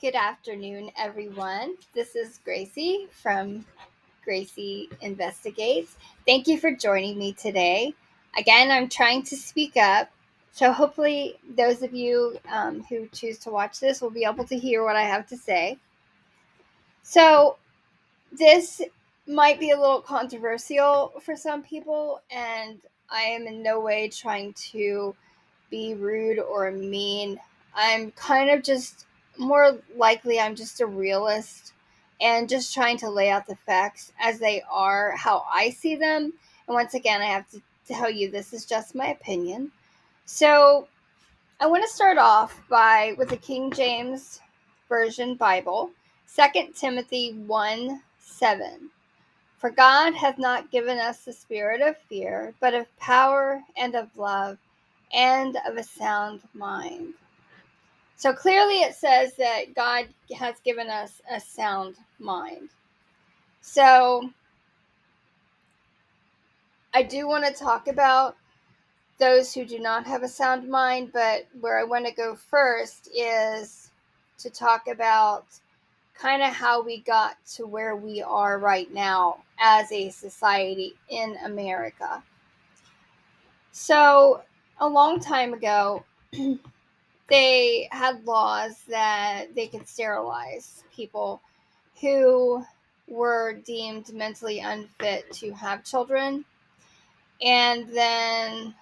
Good afternoon, everyone. This is Gracie from Gracie Investigates. Thank you for joining me today. Again, I'm trying to speak up, so hopefully, those of you who choose to watch this will be able to hear what I have to say. So, this might be a little controversial for some people, and I am in no way trying to be rude or mean. I'm kind of just more likely I'm just a realist and just trying to lay out the facts as they are, how I see them. And once again, I have to tell you this is just my opinion. So, I want to start off by with the King James Version Bible, 2 Timothy 1:7. For God hath not given us the spirit of fear, but of power and of love and of a sound mind. So clearly it says that God has given us a sound mind. So I do want to talk about those who do not have a sound mind, but where I want to go first is to talk about kind of how we got to where we are right now as a society in America. So, a long time ago, they had laws that they could sterilize people who were deemed mentally unfit to have children. And then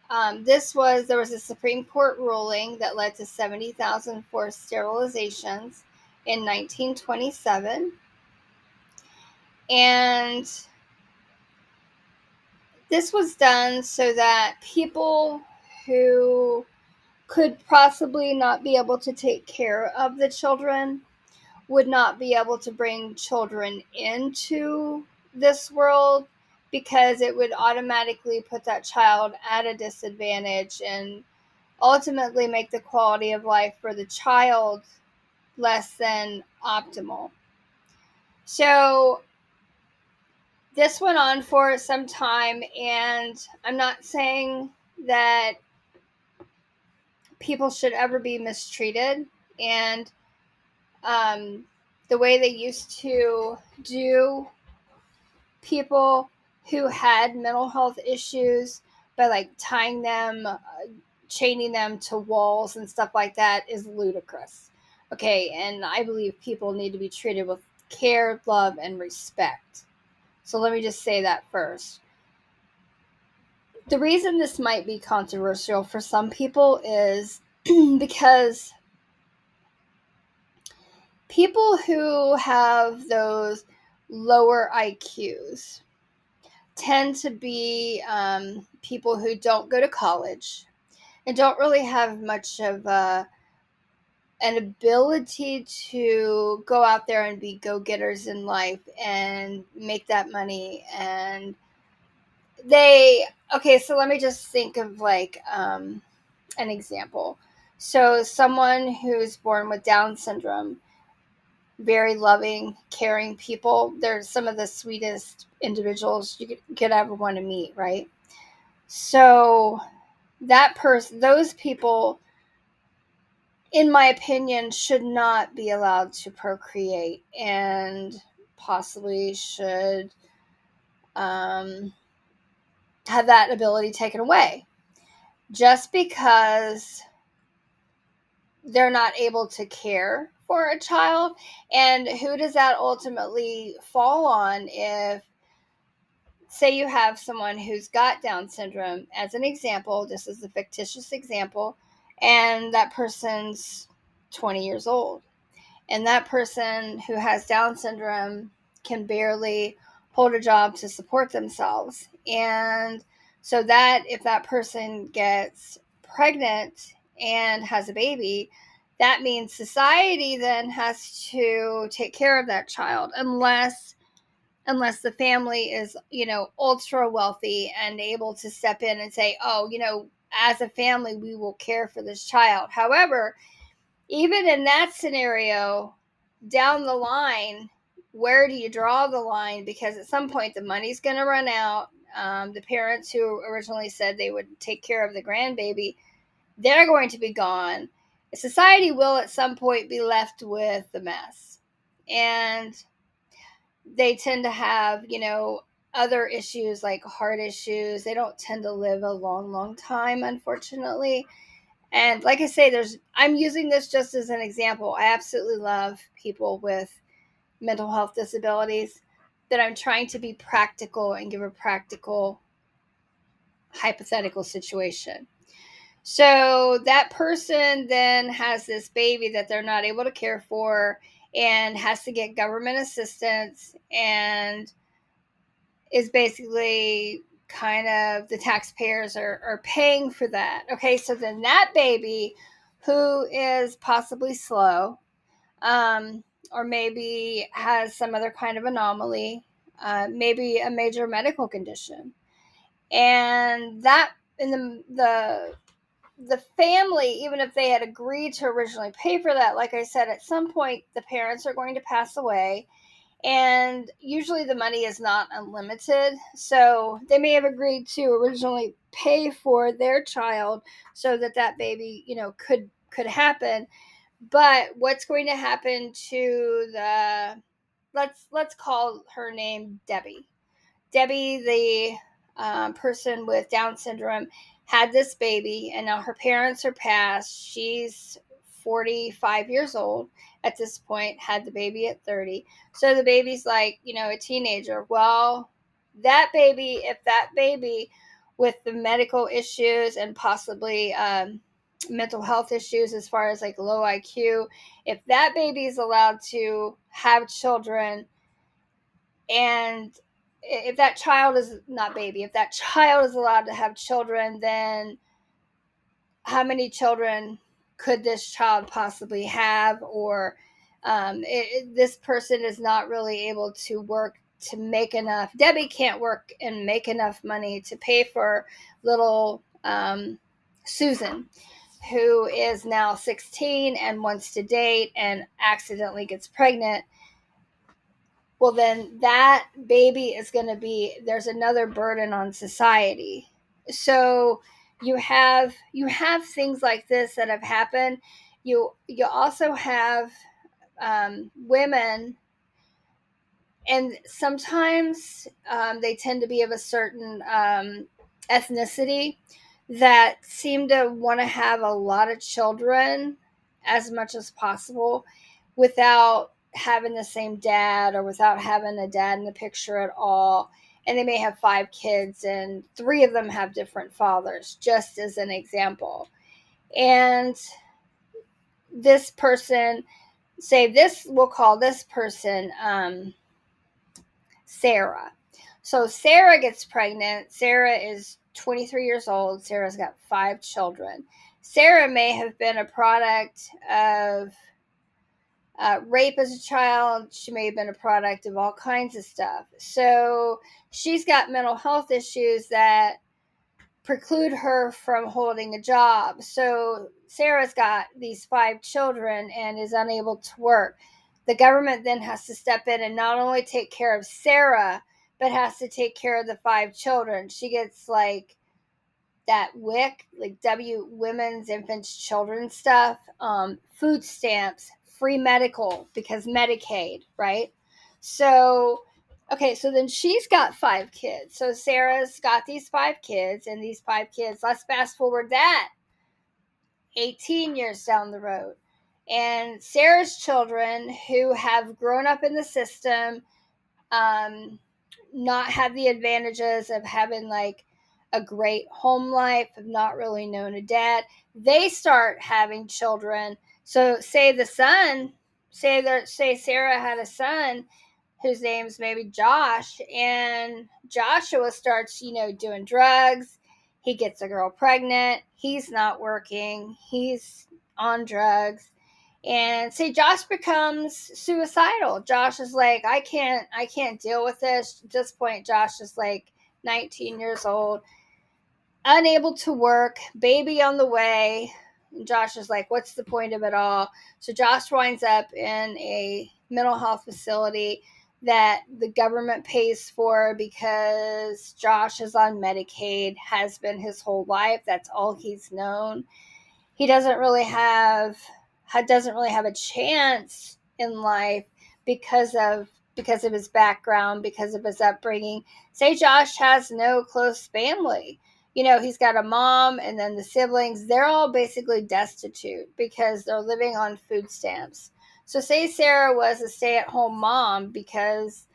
there was a Supreme Court ruling that led to 70,000 forced sterilizations in 1927. And this was done so that people who could possibly not be able to take care of the children would not be able to bring children into this world because it would automatically put that child at a disadvantage and ultimately make the quality of life for the child less than optimal. So this went on for some time, and I'm not saying that people should ever be mistreated. And the way they used to do people who had mental health issues by like tying them, chaining them to walls and stuff like that is ludicrous. Okay, and I believe people need to be treated with care, love, and respect. So let me just say that first. The reason this might be controversial for some people is because people who have those lower IQs tend to be people who don't go to college and don't really have much of an ability to go out there and be go-getters in life and make that money. And so let me just think of like an example. So someone who's born with Down syndrome, very loving, caring people. They're some of the sweetest individuals you could ever want to meet, right? So those people, in my opinion, should not be allowed to procreate and possibly should have that ability taken away just because they're not able to care for a child. And who does that ultimately fall on if, say, you have someone who's got Down syndrome, as an example, this is a fictitious example, and that person's 20 years old. And that person who has Down syndrome can barely hold a job to support themselves. And so that if that person gets pregnant and has a baby, that means society then has to take care of that child unless the family is, ultra wealthy and able to step in and say, oh, as a family, we will care for this child. However, even in that scenario, down the line, where do you draw the line? Because at some point, the money's going to run out. The parents who originally said they would take care of the grandbaby, they're going to be gone. society will at some point be left with the mess. And they tend to have, other issues like heart issues. They don't tend to live a long, long time, unfortunately. And like I say, I'm using this just as an example. I absolutely love people with mental health disabilities, that I'm trying to be practical and give a practical hypothetical situation. So that person then has this baby that they're not able to care for and has to get government assistance, and is basically kind of the taxpayers are paying for that. Okay, so then that baby who is possibly slow, um, or maybe has some other kind of anomaly, maybe a major medical condition, and that in the family, even if they had agreed to originally pay for that, like I said, at some point the parents are going to pass away, and usually the money is not unlimited. So they may have agreed to originally pay for their child so that that baby, could happen. But what's going to happen to the let's call her name Debbie. Debbie, the person with Down syndrome, had this baby, and now her parents are passed. She's 45 years old at this point, had the baby at 30. So the baby's like, a teenager. Well, if that baby with the medical issues and possibly mental health issues as far as like low IQ, if that baby is allowed to have children, and if that child is not baby, if that child is allowed to have children, then how many children could this child possibly have? Or this person is not really able to work to make enough. Debbie can't work and make enough money to pay for little Susan, who is now 16 and wants to date and accidentally gets pregnant. Well, then that baby is going to be, there's another burden on society. So you have things like this that have happened. You also have women, and sometimes they tend to be of a certain ethnicity, that seem to want to have a lot of children as much as possible without having the same dad, or without having a dad in the picture at all. And they may have 5 kids and 3 of them have different fathers, just as an example. And this person, we'll call this person Sarah. So Sarah gets pregnant. Sarah is 23 years old. Sarah's got 5 children. Sarah may have been a product of rape as a child. She may have been a product of all kinds of stuff. So she's got mental health issues that preclude her from holding a job. So Sarah's got these 5 children and is unable to work. The government then has to step in and not only take care of Sarah, but has to take care of the 5 children. She gets like that WIC, like Women's Infants Children stuff, food stamps, free medical because Medicaid, right? So, okay, so then she's got 5 kids. So Sarah's got these 5 kids, and these 5 kids, let's fast forward that 18 years down the road. And Sarah's children, who have grown up in the system, not have the advantages of having like a great home life, of not really known a dad, they start having children. So say Sarah had a son whose name's maybe Josh, and Joshua starts, doing drugs. He gets a girl pregnant. He's not working. He's on drugs. And say Josh becomes suicidal. Josh is like, I can't deal with this. At this point, Josh is like 19 years old, unable to work, baby on the way. And Josh is like, what's the point of it all? So Josh winds up in a mental health facility that the government pays for because Josh is on Medicaid, has been his whole life. That's all he's known. he doesn't really have a chance in life because of his background, because of his upbringing. Say Josh has no close family. He's got a mom, and then the siblings, they're all basically destitute because they're living on food stamps. So say Sarah was a stay-at-home mom because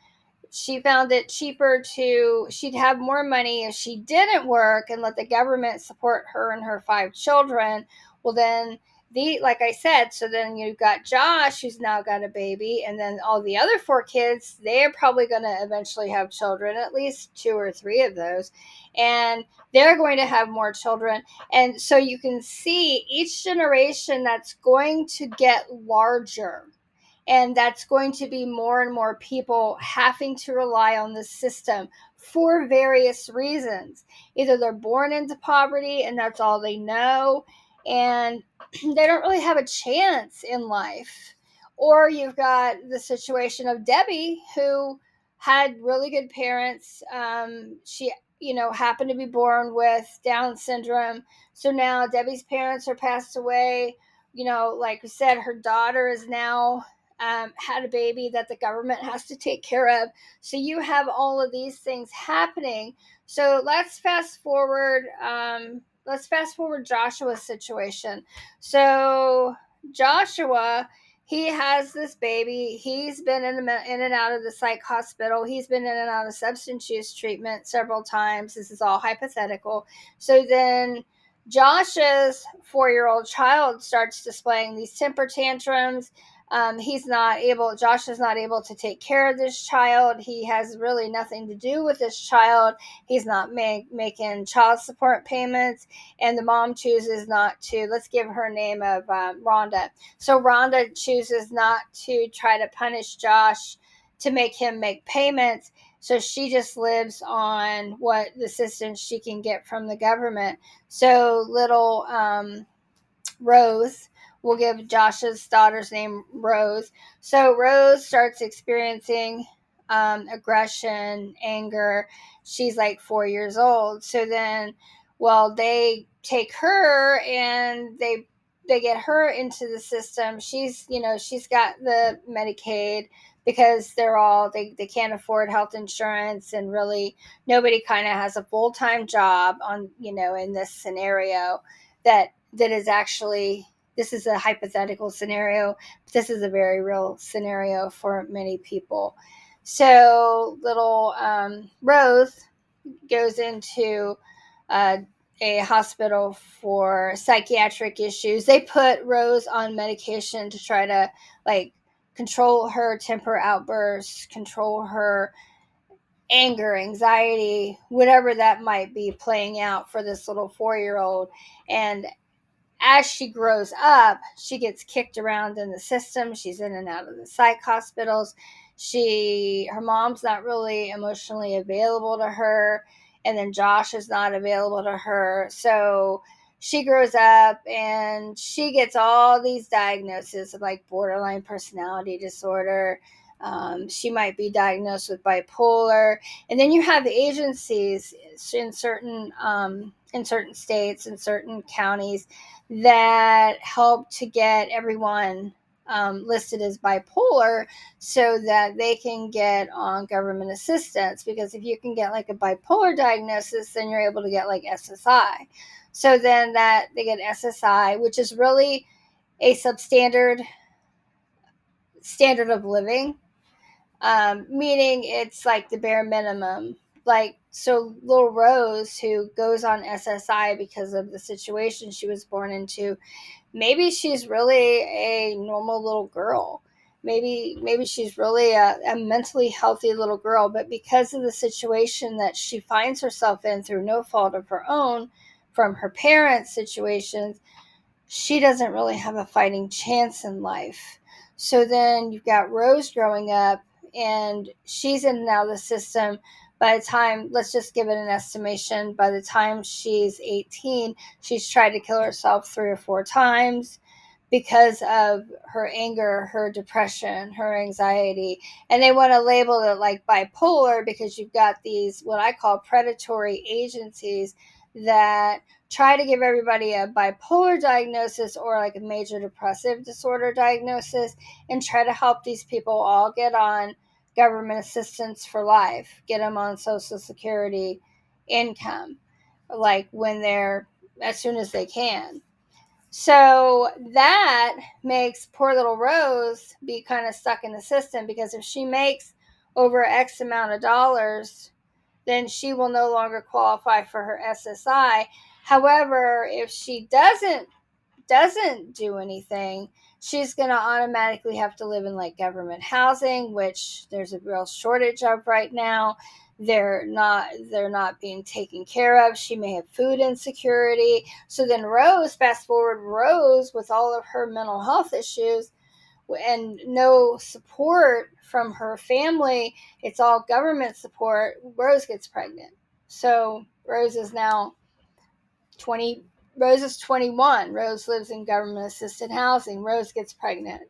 she found it cheaper she'd have more money if she didn't work and let the government support her and her 5 children. Well, then, like I said, so then you've got Josh, who's now got a baby, and then all the other 4 kids, they're probably going to eventually have children, at least 2 or 3 of those, and they're going to have more children. And so you can see each generation that's going to get larger, and that's going to be more and more people having to rely on the system for various reasons. Either they're born into poverty and that's all they know, and they don't really have a chance in life. Or you've got the situation of Debbie, who had really good parents. She, happened to be born with Down syndrome. So now Debbie's parents are passed away. Like we said, her daughter is now had a baby that the government has to take care of. So you have all of these things happening. So let's fast forward. Joshua's situation. So Joshua, he has this baby. He's been in and out of the psych hospital. He's been in and out of substance use treatment several times. This is all hypothetical. So then Josh's 4-year-old child starts displaying these temper tantrums. Josh is not able to take care of this child. He has really nothing to do with this child. He's not making child support payments, and the mom chooses not to. Let's give her name of Rhonda. So Rhonda chooses not to try to punish Josh to make him make payments. So she just lives on what the assistance she can get from the government. So little Rose, we'll give Josh's daughter's name Rose. So Rose starts experiencing aggression, anger. She's like 4 years old. So then, well, they take her and they get her into the system. She's got the Medicaid because they can't afford health insurance, and really nobody kind of has a full-time job on, in this scenario that is actually, this is a hypothetical scenario, but this is a very real scenario for many people. So little Rose goes into uh, a hospital for psychiatric issues. They put Rose on medication to try to like control her temper outbursts, control her anger, anxiety, whatever that might be playing out for this little 4-year-old. And as she grows up, she gets kicked around in the system. She's in and out of the psych hospitals. Her mom's not really emotionally available to her, and then Josh is not available to her. So she grows up and she gets all these diagnoses of like borderline personality disorder. She might be diagnosed with bipolar, and then you have agencies in certain states and certain counties that help to get everyone listed as bipolar so that they can get on government assistance. Because if you can get like a bipolar diagnosis, then you're able to get like SSI. So then that they get SSI, which is really a substandard standard of living, meaning it's like the bare minimum. Like, so little Rose, who goes on SSI because of the situation she was born into, maybe she's really a normal little girl. Maybe she's really a mentally healthy little girl, but because of the situation that she finds herself in through no fault of her own, from her parents' situations, she doesn't really have a fighting chance in life. So then you've got Rose growing up, and she's in and out of the system. By the time, let's just give it an estimation, by the time she's 18, she's tried to kill herself 3 or 4 times because of her anger, her depression, her anxiety. And they want to label it like bipolar because you've got these, what I call predatory agencies that try to give everybody a bipolar diagnosis or like a major depressive disorder diagnosis and try to help these people all get on government assistance for life, get them on Social Security income, like when they're as soon as they can. So that makes poor little Rose be kind of stuck in the system, because if she makes over X amount of dollars, then she will no longer qualify for her SSI. However, if she doesn't do anything, she's going to automatically have to live in like government housing, which there's a real shortage of right now. They're not being taken care of. She may have food insecurity. So then Rose, fast forward, Rose with all of her mental health issues and no support from her family, it's all government support. Rose gets pregnant. So Rose is now 20. Rose is 21. Rose lives in government assisted housing. Rose gets pregnant.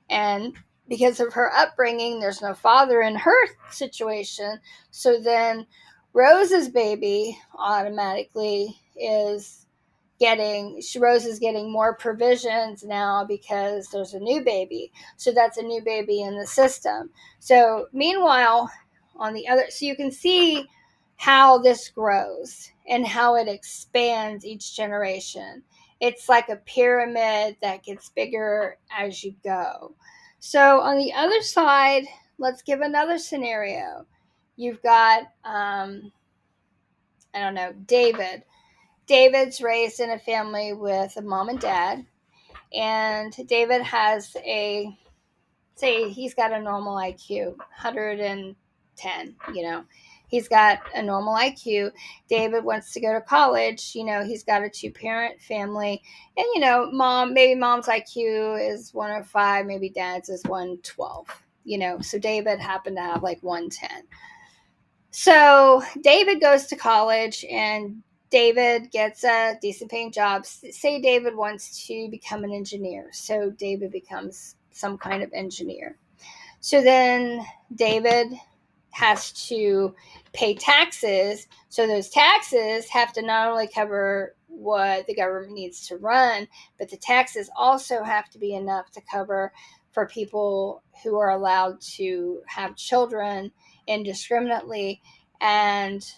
And because of her upbringing, there's no father in her situation. So then Rose's baby automatically is Rose is getting more provisions now because there's a new baby. So that's a new baby in the system. So meanwhile, so you can see how this grows and how it expands each generation. It's like a pyramid that gets bigger as you go. So on the other side, let's give another scenario. You've got, I don't know, David. David's raised in a family with a mom and dad, and David has say he's got a normal IQ, 110, He's got a normal IQ. David wants to go to college, he's got a two-parent family, and, maybe mom's IQ is 105, maybe dad's is 112, so David happened to have like 110. So David goes to college and David gets a decent paying job. Say David wants to become an engineer. So David becomes some kind of engineer. So then David has to pay taxes. So those taxes have to not only cover what the government needs to run, but the taxes also have to be enough to cover for people who are allowed to have children indiscriminately. And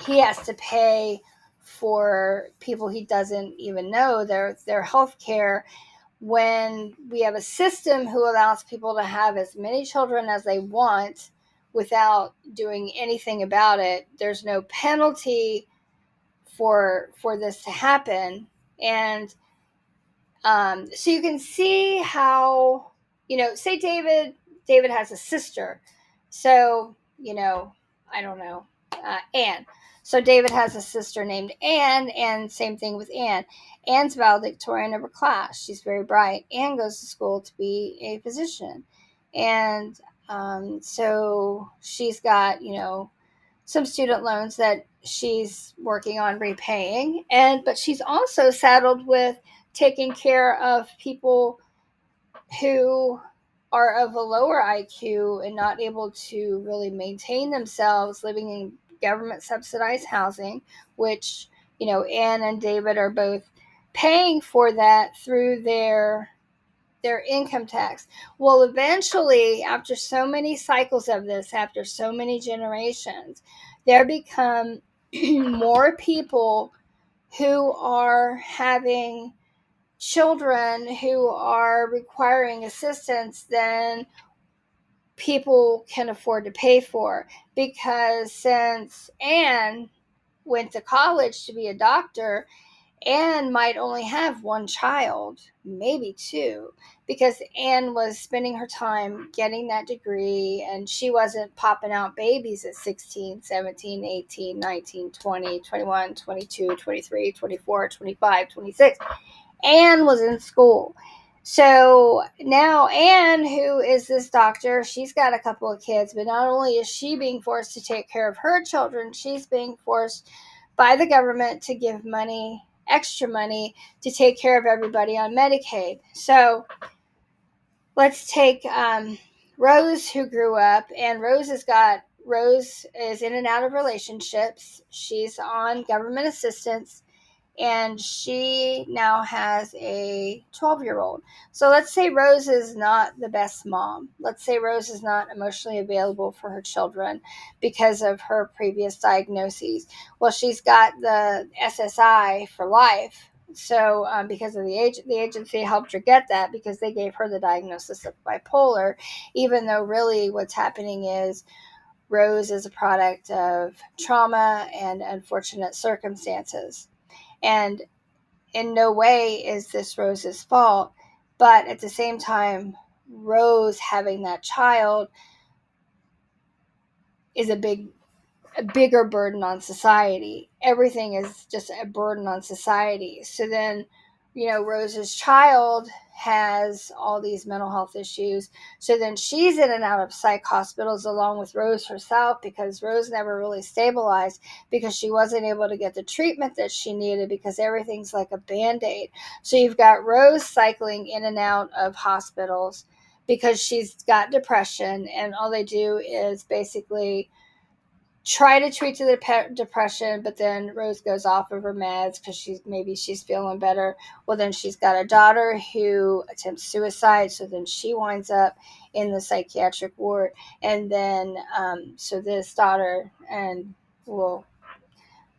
he has to pay for people he doesn't even know their health care, when we have a system who allows people to have as many children as they want without doing anything about it. There's no penalty for this to happen. And so you can see how, say David has a sister. So, I don't know, Anne. So David has a sister named Anne, and same thing with Anne. Anne's valedictorian of her class. She's very bright. Anne goes to school to be a physician. And so she's got, some student loans that she's working on repaying. But she's also saddled with taking care of people who are of a lower IQ and not able to really maintain themselves, living in government subsidized housing, which, Anne and David are both paying for that through their income tax. Well, eventually, after so many cycles of this, after so many generations, there become more people who are having children who are requiring assistance than people can afford to pay for. Because since Anne went to college to be a doctor, Anne might only have one child, maybe two, because Anne was spending her time getting that degree, and she wasn't popping out babies at 16, 17, 18, 19, 20, 21, 22, 23, 24, 25, 26. Anne was in school. So now Anne, who is this doctor, she's got a couple of kids, but not only is she being forced to take care of her children, she's being forced by the government to give extra money to take care of everybody on Medicaid. So let's take Rose, who grew up, and Rose has got Rose is in and out of relationships. She's on government assistance, and she now has a 12-year-old. So let's say Rose is not the best mom. Let's say Rose is not emotionally available for her children because of her previous diagnoses. Well, she's got the SSI for life. So, because of the agency helped her get that because they gave her the diagnosis of bipolar, even though really what's happening is Rose is a product of trauma and unfortunate circumstances. And in no way is this Rose's fault, but at the same time, Rose having that child is a bigger burden on society. Everything is just a burden on society. So then, Rose's child has all these mental health issues. So then she's in and out of psych hospitals along with Rose herself because Rose never really stabilized because she wasn't able to get the treatment that she needed because everything's like a band-aid. So you've got Rose cycling in and out of hospitals because she's got depression, and all they do is basically try to treat the depression, but then Rose goes off of her meds because she's feeling better. Well, then she's got a daughter who attempts suicide, so then she winds up in the psychiatric ward, and then so this daughter and will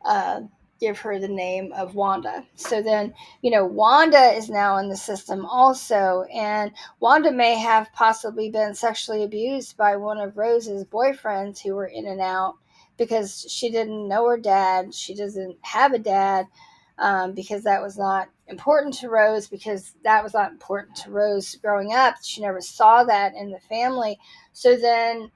uh, give her the name of Wanda. So then, Wanda is now in the system also, and Wanda may have possibly been sexually abused by one of Rose's boyfriends who were in and out because she didn't know her dad. She doesn't have a dad because that was not important to Rose, because that was not important to Rose growing up. She never saw that in the family. So then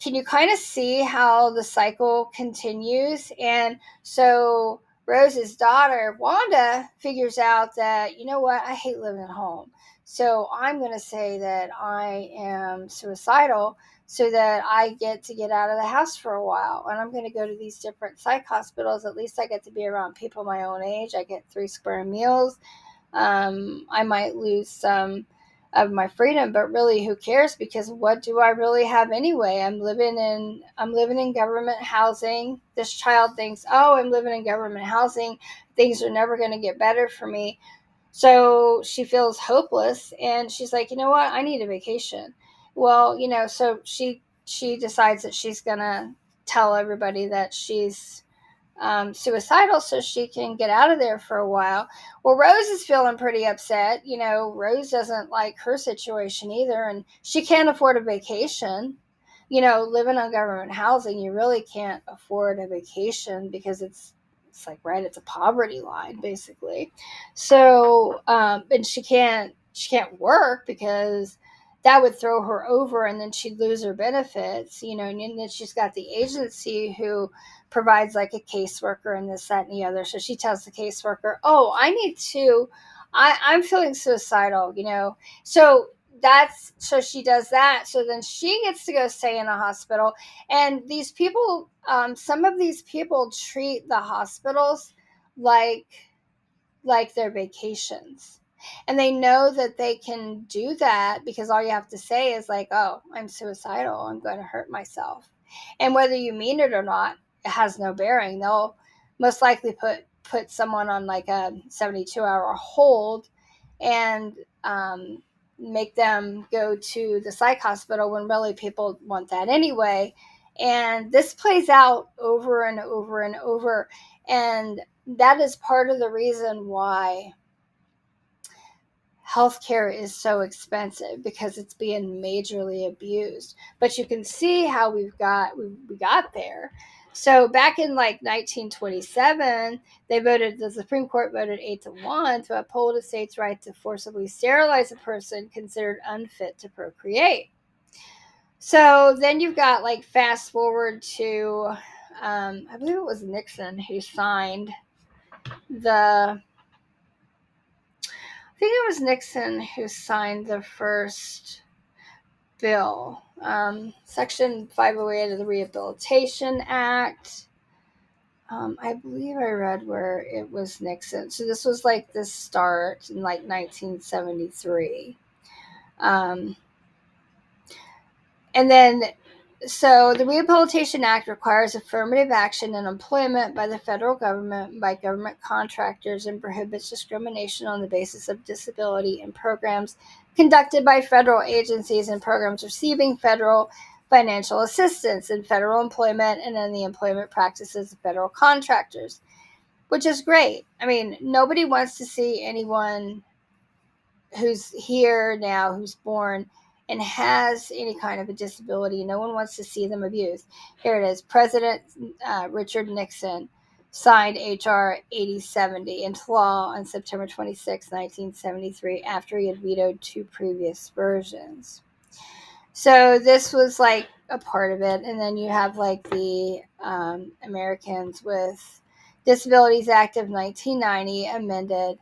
can you kind of see how the cycle continues? And so Rose's daughter, Wanda, figures out that, you know what, I hate living at home. So I'm going to say that I am suicidal so that I get out of the house for a while. And I'm going to go to these different psych hospitals. At least I get to be around people my own age. I get 3 square meals. I might lose some of my freedom, but really who cares, because what do I really have anyway? I'm living in government housing. This child thinks, oh, I'm living in government housing, things are never going to get better for me. So she feels hopeless, and she's like, you know what, I need a vacation. Well, so she decides that she's going to tell everybody that she's suicidal so she can get out of there for a while. Well, Rose is feeling pretty upset. Rose doesn't like her situation either, and she can't afford a vacation. Living on government housing, you really can't afford a vacation because it's like, right, it's a poverty line basically. So, and she can't work because that would throw her over, and then she'd lose her benefits. And then she's got the agency who provides like a caseworker and this, that, and the other. So she tells the caseworker, oh, I'm feeling suicidal, so she does that. So then she gets to go stay in a hospital. And these people, some of these people treat the hospitals like their vacations. And they know that they can do that because all you have to say is like, oh, I'm suicidal, I'm going to hurt myself. And whether you mean it or not, it has no bearing. They'll most likely put someone on like a 72-hour hold and make them go to the psych hospital when really people want that anyway. And this plays out over and over and over. And that is part of the reason why healthcare is so expensive, because it's being majorly abused. But you can see how we got there. So back in like 1927, the Supreme Court voted 8-1 to uphold a state's right to forcibly sterilize a person considered unfit to procreate. So then you've got like fast forward to, I believe it was Nixon who signed the I think it was Nixon who signed the first bill, Section 508 of the Rehabilitation Act. I believe I read where it was Nixon. So this was like the start in like 1973. And then So, the Rehabilitation Act requires affirmative action in employment by the federal government, by government contractors, and prohibits discrimination on the basis of disability in programs conducted by federal agencies and programs receiving federal financial assistance in federal employment and in the employment practices of federal contractors, which is great. I mean, nobody wants to see anyone who's here now, who's born and has any kind of a disability. No one wants to see them abused. Here it is. President Richard Nixon signed H.R. 8070 into law on September 26, 1973, after he had vetoed two previous versions. So this was like a part of it. And then you have like the Americans with Disabilities Act of 1990 amended,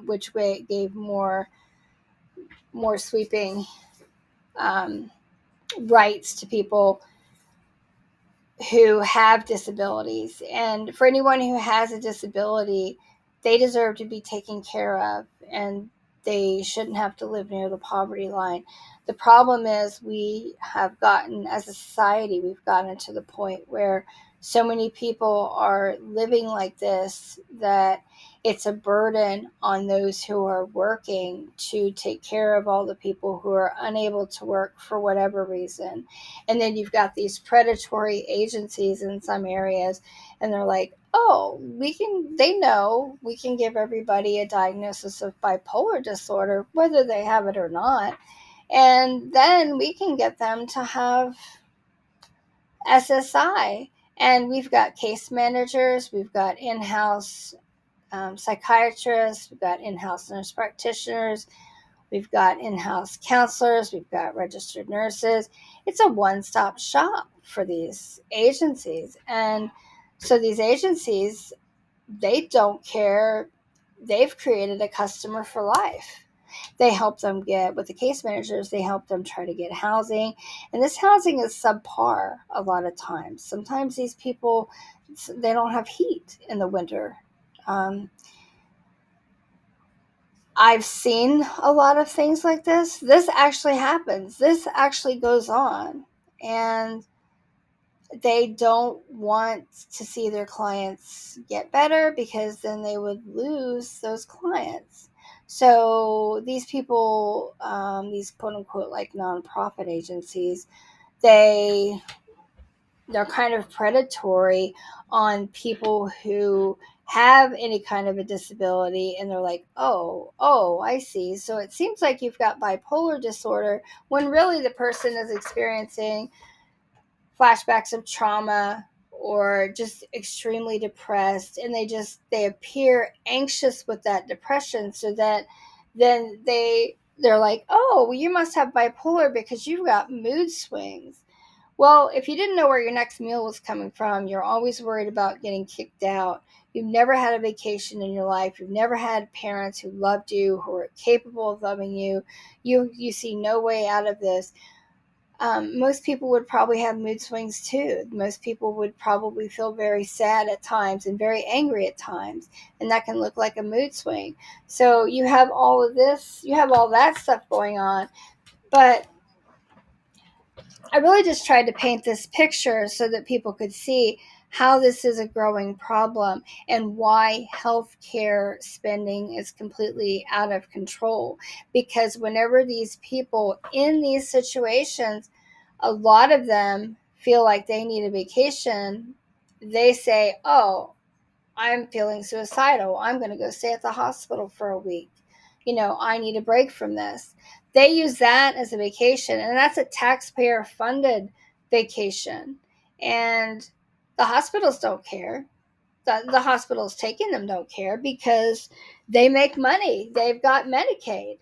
which gave more sweeping um, rights to people who have disabilities. And for anyone who has a disability, they deserve to be taken care of, and they shouldn't have to live near the poverty line. The problem is we have gotten, as a society, we've gotten to the point where so many people are living like this that it's a burden on those who are working to take care of all the people who are unable to work for whatever reason. And then you've got these predatory agencies in some areas, and they're like, oh, they know we can give everybody a diagnosis of bipolar disorder, whether they have it or not. And then we can get them to have SSI. And we've got case managers, we've got in house psychiatrists, we've got in house nurse practitioners, we've got in house counselors, we've got registered nurses. It's a one stop shop for these agencies. And so these agencies, they don't care. They've created a customer for life. They help them get, with the case managers, they help them try to get housing. And this housing is subpar a lot of times. Sometimes these people, they don't have heat in the winter. Um, I've seen a lot of things like this. This actually happens. This actually goes on. And they don't want to see their clients get better because then they would lose those clients. So these people, these quote unquote like nonprofit agencies, they they're kind of predatory on people who have any kind of a disability, and they're like, oh, I see, so it seems like you've got bipolar disorder, when really the person is experiencing flashbacks of trauma or just extremely depressed, and they appear anxious with that depression, so that then they're like, oh, well, you must have bipolar because you've got mood swings. Well, if you didn't know where your next meal was coming from, you're always worried about getting kicked out. You've never had a vacation in your life. You've never had parents who loved you, who are capable of loving you. You see no way out of this. Most people would probably have mood swings too. Most people would probably feel very sad at times and very angry at times, and that can look like a mood swing. So you have all of this, you have all that stuff going on, but I really just tried to paint this picture so that people could see how this is a growing problem and why healthcare spending is completely out of control. Because whenever these people in these situations, a lot of them feel like they need a vacation, they say, oh, I'm feeling suicidal. I'm going to go stay at the hospital for a week. I need a break from this. They use that as a vacation, and that's a taxpayer funded vacation. And the hospitals don't care. The hospitals taking them don't care because they make money. They've got Medicaid,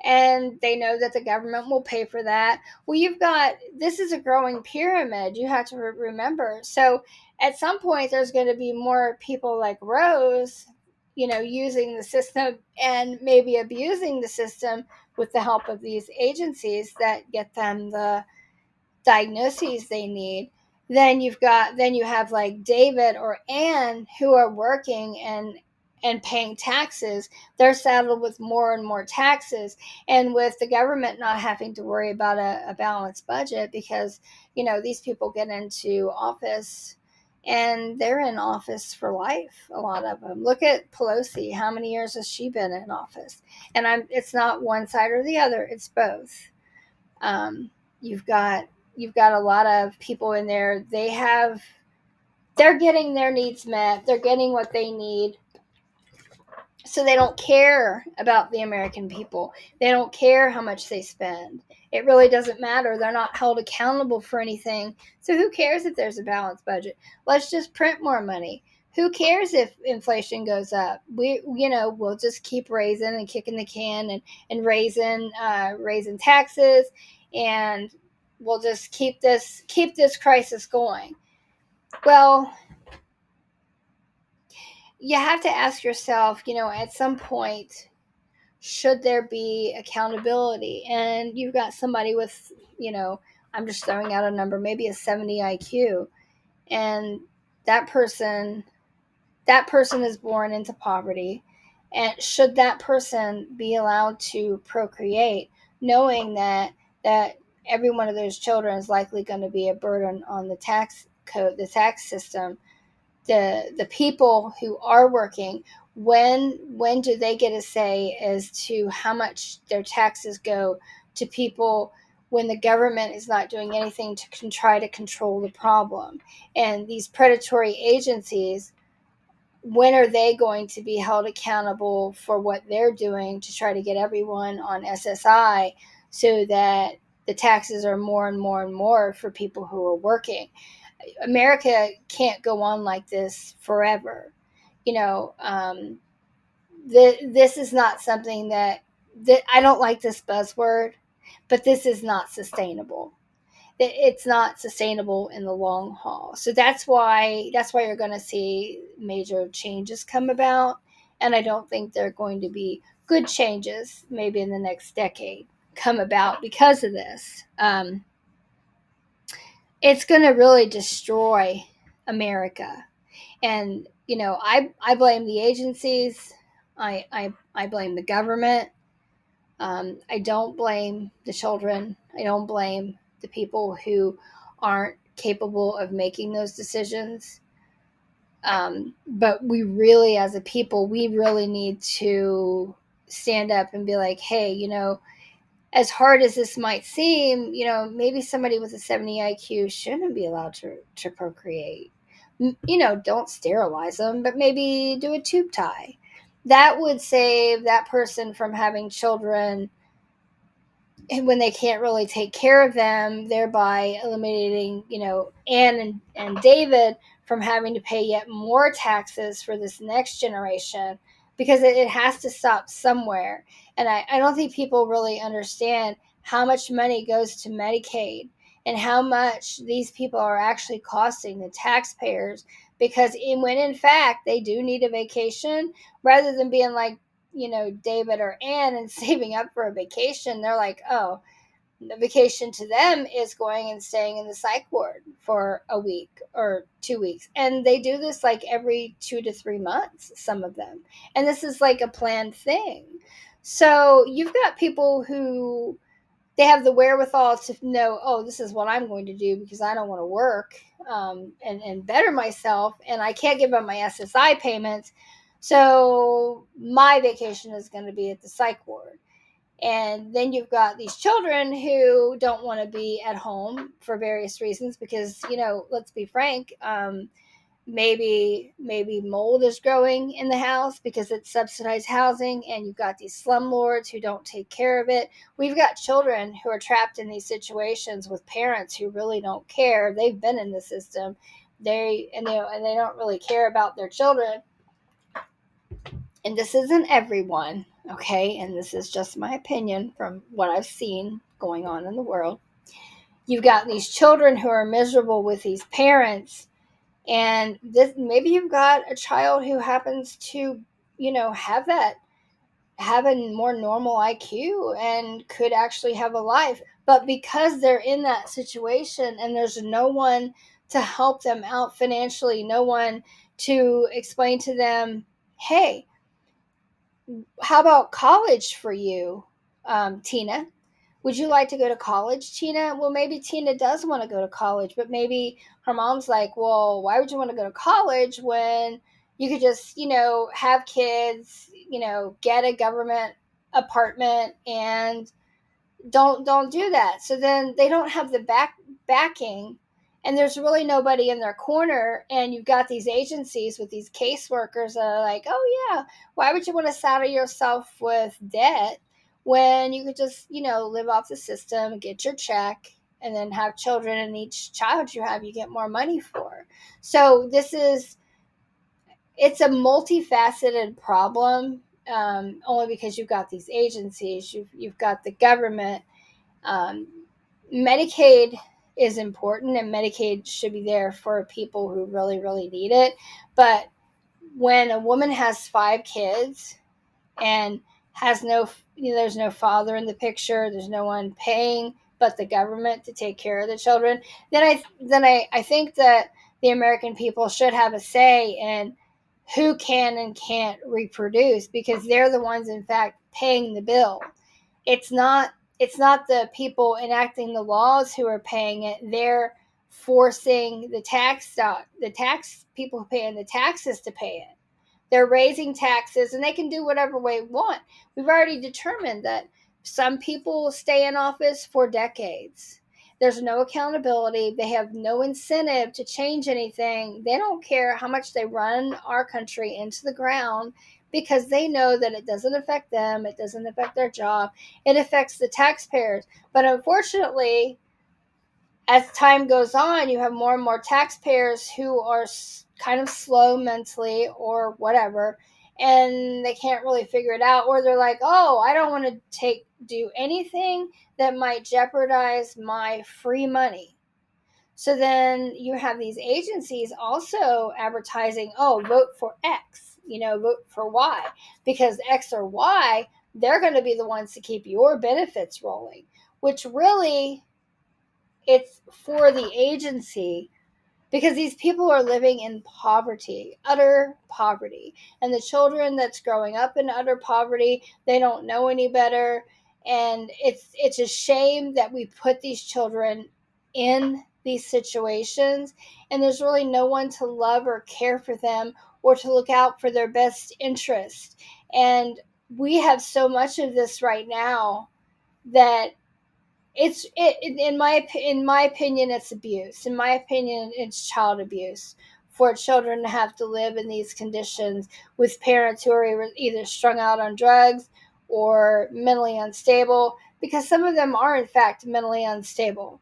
and they know that the government will pay for that. Well, this is a growing pyramid, you have to remember. So at some point, there's going to be more people like Rose, using the system and maybe abusing the system with the help of these agencies that get them the diagnoses they need. Then you have like David or Anne who are working and paying taxes, they're saddled with more and more taxes. And with the government not having to worry about a balanced budget, because, these people get into office and they're in office for life, a lot of them. Look at Pelosi. How many years has she been in office? And it's not one side or the other, it's both. Um, you've got a lot of people in there. They're getting their needs met. They're getting what they need. So they don't care about the American people. They don't care how much they spend. It really doesn't matter. They're not held accountable for anything. So who cares if there's a balanced budget? Let's just print more money. Who cares if inflation goes up? We'll just keep raising and kicking the can and raising taxes, and we'll just keep this crisis going. Well, you have to ask yourself, at some point, should there be accountability? And you've got somebody with, I'm just throwing out a number, maybe a 70 IQ, and that person is born into poverty. And should that person be allowed to procreate, knowing that every one of those children is likely going to be a burden on the tax code, the tax system? The people who are working, when do they get a say as to how much their taxes go to people, when the government is not doing anything to try to control the problem? And these predatory agencies, when are they going to be held accountable for what they're doing to try to get everyone on SSI, so that the taxes are more and more and more for people who are working? America can't go on like this forever. This is not something that I don't like this buzzword, but this is not sustainable. It's not sustainable in the long haul. So that's why you're going to see major changes come about, and I don't think they're going to be good changes. Maybe in the next decade come about because of this. It's going to really destroy America. And I blame the agencies. I blame the government. I don't blame the children. I don't blame the people who aren't capable of making those decisions. But we really, as a people, we really need to stand up and be like, hey, as hard as this might seem, maybe somebody with a 70 IQ shouldn't be allowed to procreate. Don't sterilize them, but maybe do a tube tie. That would save that person from having children when they can't really take care of them, thereby eliminating, Anne and David from having to pay yet more taxes for this next generation, because it has to stop somewhere. And I don't think people really understand how much money goes to Medicaid and how much these people are actually costing the taxpayers, because when in fact they do need a vacation, rather than being like, David or Anne and saving up for a vacation, they're like, oh, the vacation to them is going and staying in the psych ward for a week or 2 weeks. And they do this like every 2 to 3 months, some of them. And this is like a planned thing. So you've got people who they have the wherewithal to know, oh, this is what I'm going to do because I don't want to work and better myself. And I can't give up my SSI payments. So my vacation is going to be at the psych ward. And then you've got these children who don't want to be at home for various reasons because, let's be frank, maybe mold is growing in the house because it's subsidized housing, and you've got these slumlords who don't take care of it. We've got children who are trapped in these situations with parents who really don't care. They've been in the system. They don't really care about their children. And this isn't everyone, okay? And this is just my opinion from what I've seen going on in the world. You've got these children who are miserable with these parents, and maybe you've got a child who happens to, have a more normal IQ and could actually have a life. But because they're in that situation and there's no one to help them out financially, no one to explain to them, hey, how about college for you, Tina? Would you like to go to college, Tina? Well, maybe Tina does want to go to college, but maybe her mom's like, well, why would you want to go to college when you could just, have kids, get a government apartment and don't do that. So then they don't have the backing, and there's really nobody in their corner, and you've got these agencies with these caseworkers that are like, oh yeah, why would you want to saddle yourself with debt when you could just live off the system, get your check, and then have children, and each child you have you get more money for. So it's a multifaceted problem, only because you've got these agencies, you've got the government. um, Medicaid is important, and Medicaid should be there for people who really, really need it. But when a woman has 5 kids and has there's no father in the picture, there's no one paying but the government to take care of the children, then I think that the American people should have a say in who can and can't reproduce, because they're the ones in fact paying the bill. It's not it's not the people enacting the laws who are paying it. They're forcing the tax people who pay in the taxes to pay it. They're raising taxes, and they can do whatever way they want. We've already determined that some people stay in office for decades. There's no accountability. They have no incentive to change anything. They don't care how much they run our country into the ground, because they know that it doesn't affect them. It doesn't affect their job. It affects the taxpayers. But unfortunately, as time goes on, you have more and more taxpayers who are kind of slow mentally or whatever, and they can't really figure it out, or they're like, "Oh, I don't want to do anything that might jeopardize my free money." So then you have these agencies also advertising, "Oh, vote for X, vote for Y, because X or Y, they're going to be the ones to keep your benefits rolling," which really, it's for the agency, because these people are living in poverty, utter poverty. And the children that's growing up in utter poverty, they don't know any better. And it's a shame that we put these children in these situations, and there's really no one to love or care for them or to look out for their best interest. And we have so much of this right now that in my opinion, it's abuse. In my opinion, it's child abuse for children to have to live in these conditions with parents who are either strung out on drugs or mentally unstable, because some of them are in fact mentally unstable.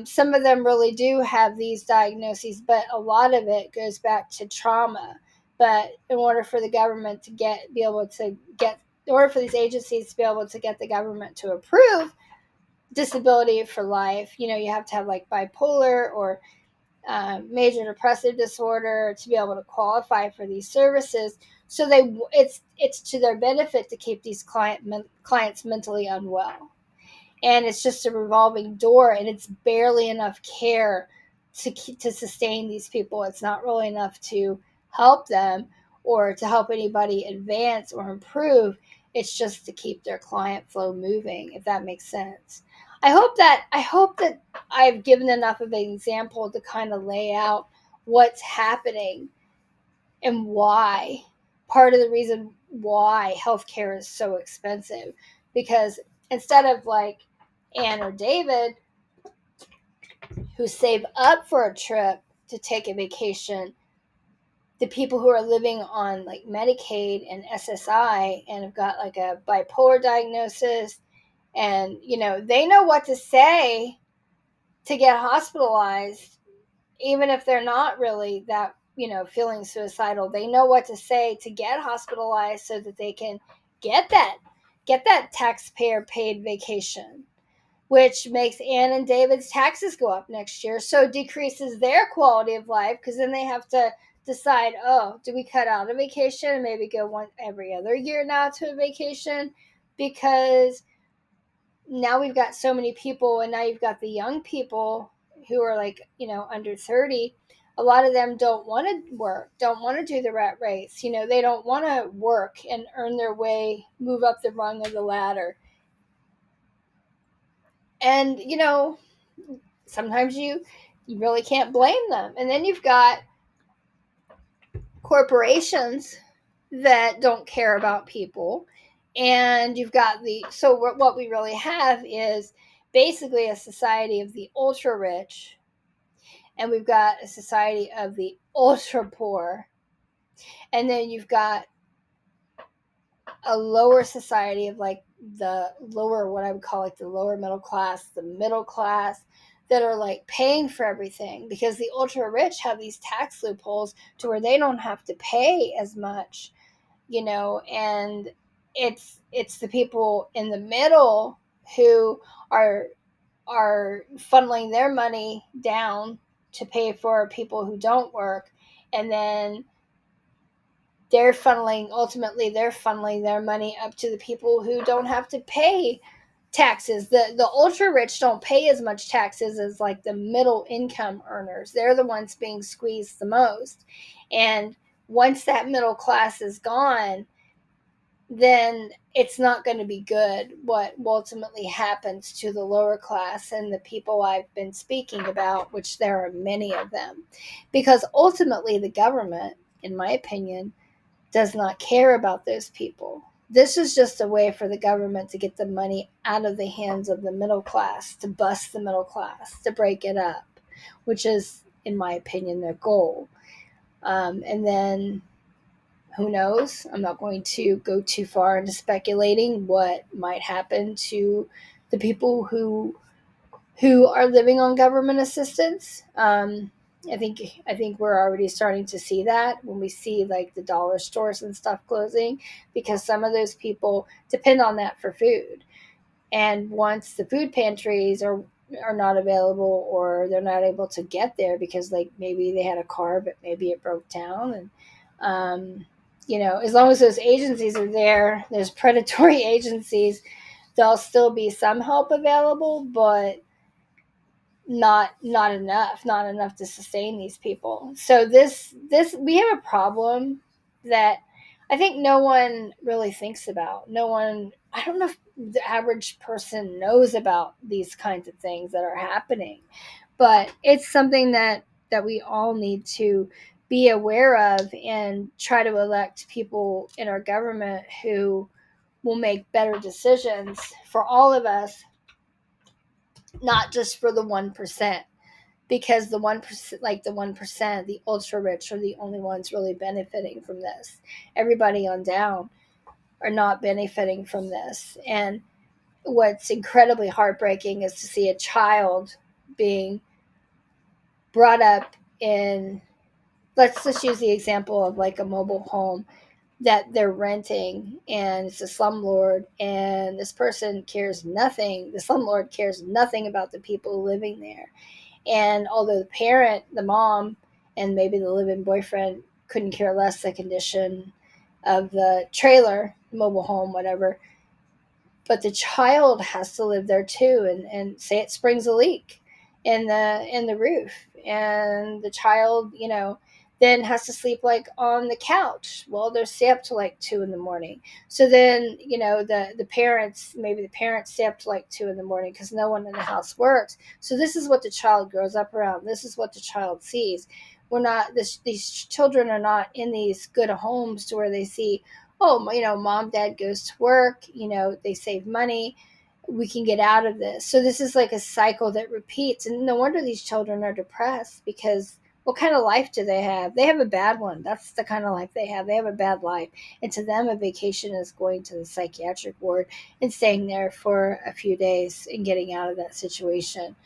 Some of them really do have these diagnoses, but a lot of it goes back to trauma. But in order for the government to be able to get in order for these agencies to be able to get the government to approve disability for life, you have to have like bipolar or major depressive disorder to be able to qualify for these services. So it's to their benefit to keep these clients mentally unwell, and it's just a revolving door, and it's barely enough care to sustain these people. It's not really enough to help them or to help anybody advance or improve. It's just to keep their client flow moving, if that makes sense. I hope that I've given enough of an example to kind of lay out what's happening and why. Part of the reason why healthcare is so expensive, because instead of like Anne or David, who save up for a trip to take a vacation, the people who are living on like Medicaid and SSI and have got like a bipolar diagnosis, and they know what to say to get hospitalized, even if they're not really that, feeling suicidal. They know what to say to get hospitalized so that they can get that taxpayer paid vacation, which makes Ann and David's taxes go up next year. So decreases their quality of life, because then they have to decide, oh, do we cut out a vacation and maybe go one every other year now to a vacation? Because now we've got so many people, and now you've got the young people who are like, under 30, a lot of them don't want to work, don't want to do the rat race. They don't want to work and earn their way, move up the rung of the ladder. And, sometimes you really can't blame them. And then you've got corporations that don't care about people. And you've got so what we really have is basically a society of the ultra rich, and we've got a society of the ultra poor, and then you've got a lower society of like the lower, what I would call like the lower middle class, the middle class, that are like paying for everything because the ultra rich have these tax loopholes to where they don't have to pay as much, and it's the people in the middle who are funneling their money down to pay for people who don't work, and then ultimately they're funneling their money up to the people who don't have to pay taxes. The ultra rich don't pay as much taxes as like the middle income earners. They're the ones being squeezed the most. And once that middle class is gone, then it's not going to be good what ultimately happens to the lower class and the people I've been speaking about, which there are many of them. Because ultimately the government, in my opinion, does not care about those people. This is just a way for the government to get the money out of the hands of the middle class, to bust the middle class, to break it up, which is, in my opinion, their goal. And then who knows? I'm not going to go too far into speculating what might happen to the people who are living on government assistance. I think we're already starting to see that when we see like the dollar stores and stuff closing, because some of those people depend on that for food. And once the food pantries are not available, or they're not able to get there because like maybe they had a car but maybe it broke down, and as long as those agencies are there, there's predatory agencies, there'll still be some help available, but not enough to sustain these people. So this we have a problem that I think no one really thinks about. No one, I don't know if the average person knows about these kinds of things that are happening, but it's something that we all need to be aware of and try to elect people in our government who will make better decisions for all of us, not just for the 1%, because the 1%, like the 1%, the ultra rich are the only ones really benefiting from this. Everybody on down are not benefiting from this. And what's incredibly heartbreaking is to see a child being brought up in, let's just use the example of like a mobile home that they're renting, and it's a slumlord, and this person cares nothing, the slumlord cares nothing about the people living there. And although the mom, and maybe the live-in boyfriend couldn't care less the condition of the trailer, mobile home, whatever, but the child has to live there too. And say it springs a leak in the roof, and the child, then has to sleep like on the couch. Well, they're stay up to like 2 in the morning. So then, the parents stay up to like 2 in the morning because no one in the house works. So this is what the child grows up around. This is what the child sees. These children are not in these good homes to where they see, oh, mom, dad goes to work, they save money, we can get out of this. So this is like a cycle that repeats. And no wonder these children are depressed, because what kind of life do they have? They have a bad one. That's the kind of life they have. They have a bad life. And to them, a vacation is going to the psychiatric ward and staying there for a few days and getting out of that situation.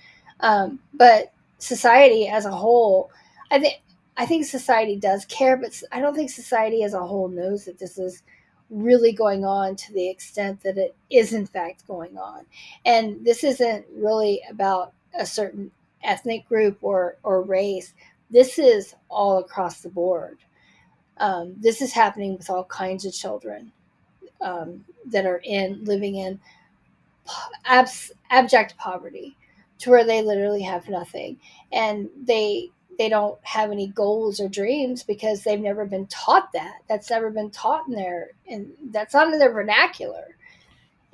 But society as a whole, I think I think society does care, but I don't think society as a whole knows that this is really going on to the extent that it is in fact going on. And this isn't really about a certain ethnic group or race. This is all across the board. This is happening with all kinds of children that are living in abject poverty, to where they literally have nothing, and they don't have any goals or dreams because they've never been taught that. That's never been taught in their, and that's not in their vernacular.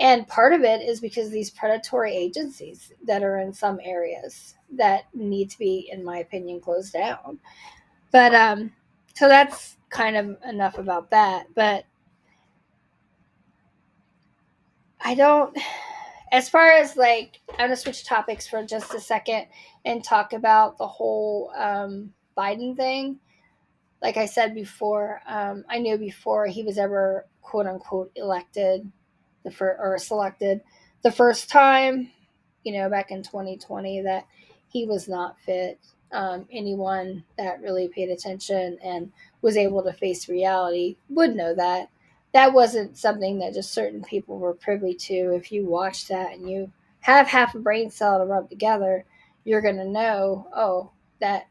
And part of it is because these predatory agencies that are in some areas that need to be, in my opinion, closed down. But so that's kind of enough about that. But I don't, as far as like, I'm going to switch topics for just a second and talk about the whole Biden thing. Like I said before, I knew before he was ever quote unquote elected or selected the first time, back in 2020, that he was not fit. Anyone that really paid attention and was able to face reality would know that. That wasn't something that just certain people were privy to. If you watch that and you have half a brain cell to rub together, you're going to know, oh, that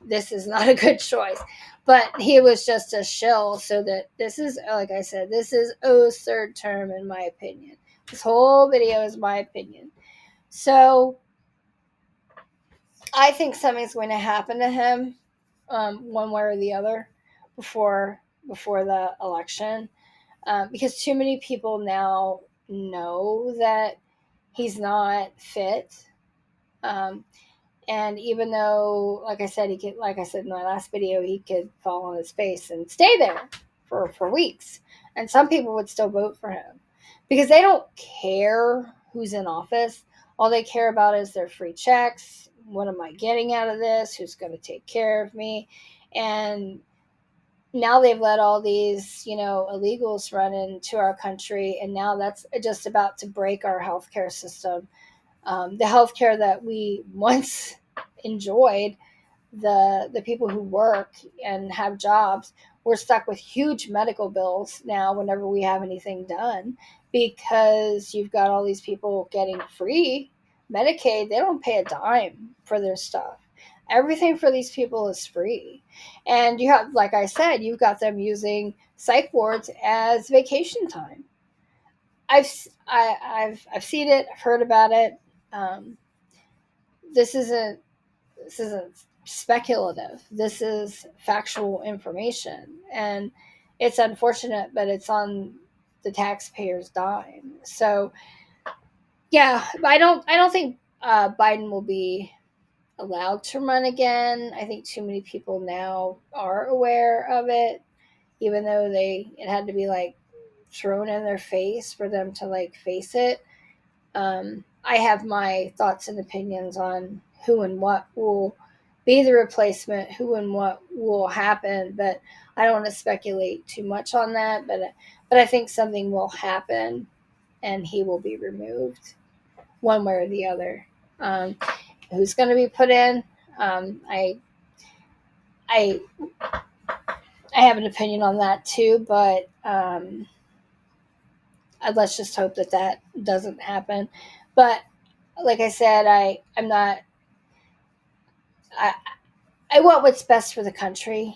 this is not a good choice. But he was just a shill, so that this is, like I said, this is O's third term, in my opinion. This whole video is my opinion. So I think something's going to happen to him, one way or the other, before the election, because too many people now know that he's not fit. And even though, like I said, like I said in my last video, he could fall on his face and stay there for weeks. And some people would still vote for him because they don't care who's in office. All they care about is their free checks. What am I getting out of this? Who's going to take care of me? And now they've let all these, illegals run into our country. And now that's just about to break our healthcare system. The healthcare that we once enjoyed, the people who work and have jobs, we're stuck with huge medical bills now whenever we have anything done, because you've got all these people getting free Medicaid. They don't pay a dime for their stuff. Everything for these people is free. And you have, like I said, you've got them using psych wards as vacation time. I've seen it. I've heard about it. Um, this isn't speculative. This is factual information, and it's unfortunate, but it's on the taxpayer's dime. So, yeah, I don't think Biden will be allowed to run again. I think too many people now are aware of it, even though it had to be like thrown in their face for them to like face it. I have my thoughts and opinions on who and what will be the replacement, who and what will happen, but I don't want to speculate too much on that. But I think something will happen, and he will be removed, one way or the other. Who's going to be put in? I I I have an opinion on that too, but let's just hope that doesn't happen. But like I said, I'm not. I I want what's best for the country,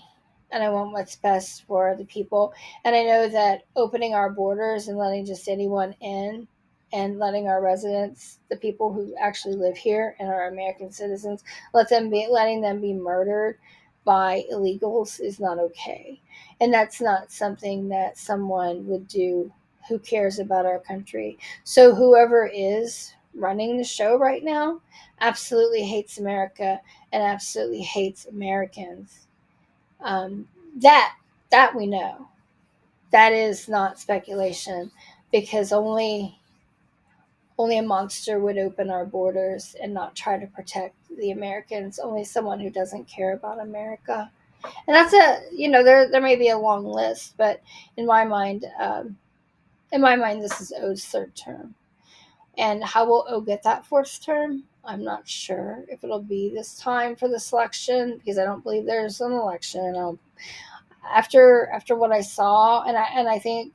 and I want what's best for the people. And I know that opening our borders and letting just anyone in, and letting our residents, the people who actually live here and are American citizens, letting them be murdered by illegals is not okay. And that's not something that someone would do who cares about our country. So whoever is running the show right now absolutely hates America and absolutely hates Americans. Um, that that we know. That is not speculation, because only a monster would open our borders and not try to protect the Americans. Only someone who doesn't care about America. And that's there may be a long list, but in my mind, this is O's third term. And how will O get that fourth term? I'm not sure if it'll be this time for this election, because I don't believe there's an election. After what I saw, and I think,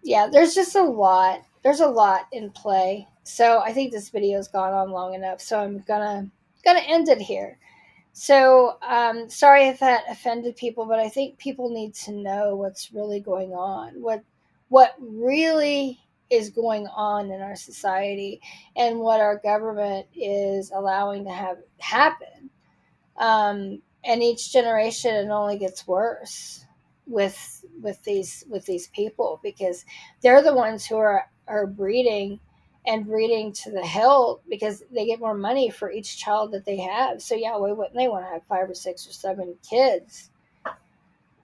yeah, there's just a lot. There's a lot in play. So I think this video's gone on long enough. So I'm gonna end it here. So sorry if that offended people, but I think people need to know what's really going on. What really is going on in our society, and what our government is allowing to have happen. And each generation it only gets worse with these people, because they're the ones who are breeding and breeding to the hilt, because they get more money for each child that they have. So yeah, why wouldn't they want to have 5 or 6 or 7 kids?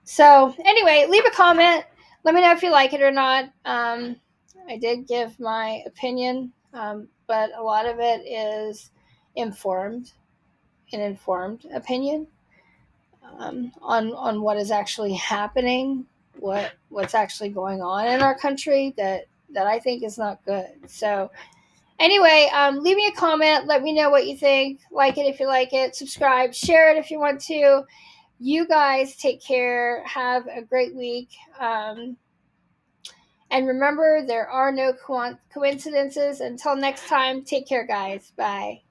So anyway, leave a comment. Let me know if you like it or not. I did give my opinion, but a lot of it is informed, an informed opinion, on what is actually happening, what's actually going on in our country, that I think is not good. So anyway, leave me a comment. Let me know what you think. Like it if you like it. Subscribe. Share it if you want to. You guys take care. Have a great week. And remember, there are no coincidences. Until next time, take care, guys. Bye.